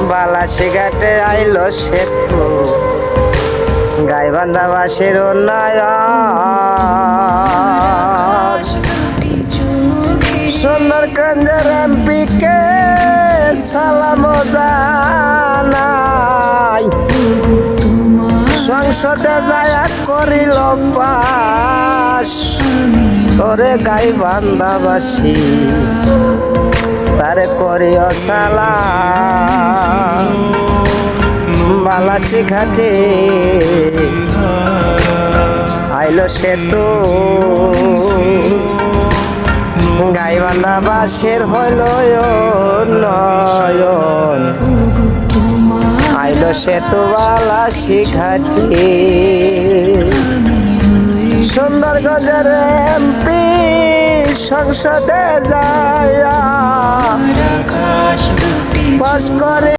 বালাসি ঘাটে আইলো সেতু গাইবান্ধা বাসের উন্নয়ন সুন্দরগঞ্জের এমপি কে সালাম জানাই সংসদে যায়া করিল পাস ওরে গাইবান্ধাবাসী তারে করিও সালাম বালাসি ঘাটে আইলো সেতু গাইবান্ধাবাসীর হইল উন্নয়ন আইলো সেতু বালাসি ঘাটে সুন্দরগঞ্জের এমপি সংসদে যায় পাস করে